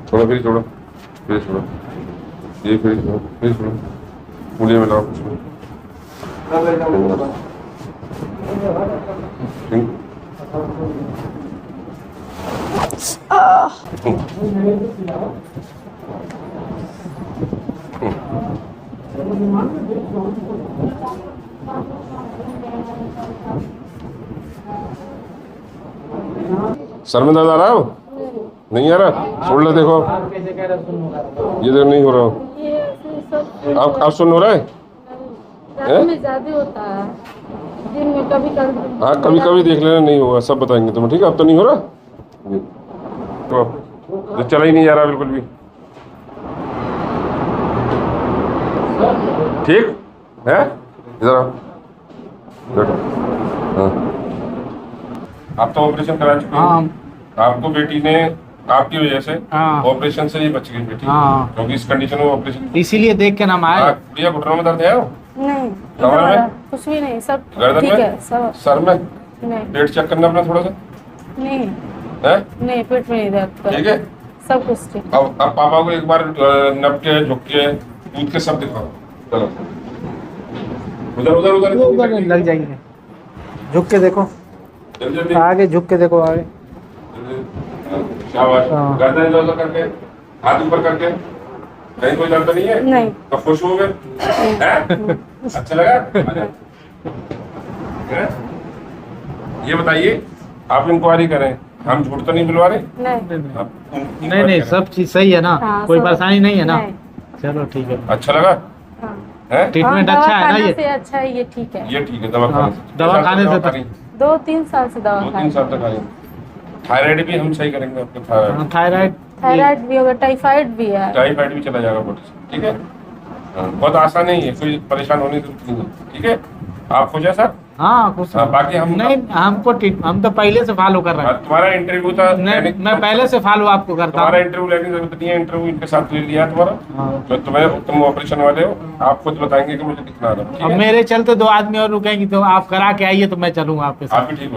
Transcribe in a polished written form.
छोड़ो फिर छोड़ो, फिर छोड़ो, ये फिर छोड़ो, फिर छोड़ो, मुझे मिलाओ उसमें। सर में दर्द आ रहा हो? नहीं आ रहा? छोड़ ले, देखो ये देखो नहीं हो रहा। आप सुन हो रहा है? रात में ज्यादा होता है, दिन में कभी कभी। हाँ कभी कभी देख लेना, नहीं होगा, सब बताएंगे तुम्हें, ठीक है? अब तो नहीं हो रहा तो चला ही नहीं जा रहा बिल्कुल भी, ठीक है? इधर आओ, बैठो। हाँ आप तो ऑपरेशन करा चुके हैं, आपको बेटी ने आपकी वजह से ऑपरेशन से ही बच गई बेटी, क्योंकि इस कंडीशन में ऑपरेशन, इसीलिए देख के नाम आए। गुड़िया घुटनों में दर्द है? नहीं, कमर में कुछ भी नहीं, सब गर्दन ठीक में है, सब। सर में नहीं पेट चेक करना अपना थोड़ा सा, नहीं है? नहीं, पेट में नहीं दर्द, ठीक है? सब कुछ ठीक। अब पापा को एक बार नप के झुक के कूद के सब दिखाओ, चलो उधर उधर उधर लग जाएंगे। झुक के देखो, जल्दी जल्दी, आगे झुक के देखो, आगे। शाबाश, गर्दन इधर करके, हाथ ऊपर करके, कहीं कोई दर्द नहीं है? नहीं। तो खुश हो गए? अच्छा लगा? हैं? ये बताइए, आप इंक्वायरी करें, हम झूठ तो नहीं बुलवा रहे? नहीं नहीं, सब चीज सही है ना? कोई परेशानी नहीं है ना? नहीं। चलो ठीक है। अच्छा लगा? है? ट्रीटमेंट अच्छा है ना? ये अच्छा है, ये ठीक है। ये ठीक है, दवा खाने से। दवा खाने से खा रही? 2-3 साल से दवा 2-3 साल तक खाई। थायराइड भी हम सही करेंगे आपके, थायराइड थायराइड भी होगा, टाइफाइड भी है। टाइफाइड भी चला जाएगा बॉडी से, ठीक है? बहुत आसान है, ये कोई परेशान होने की जरूरत नहीं है, ठीक है? आप हो जाए सर। हाँ कुछ बाकी हम नहीं, हम तो पहले से फॉलो कर रहे हैं। तुम्हारा इंटरव्यू था, मैं पहले से फॉलो आपको करता तुम्हारा हूँ। इंटरव्यू लेने की जरूरत नहीं है, इंटरव्यू इनके साथ ले लिया है तुम्हारा। तो तुम ऑपरेशन वाले हो, आप खुद बताएंगे कि मुझे कितना आ रहा है, ठीक अब है? मेरे चलते 2 आदमी और रुकेंगे, तो आप करा के आइए तो मैं चलूंगा आपके साथ। आप भी ठीक हो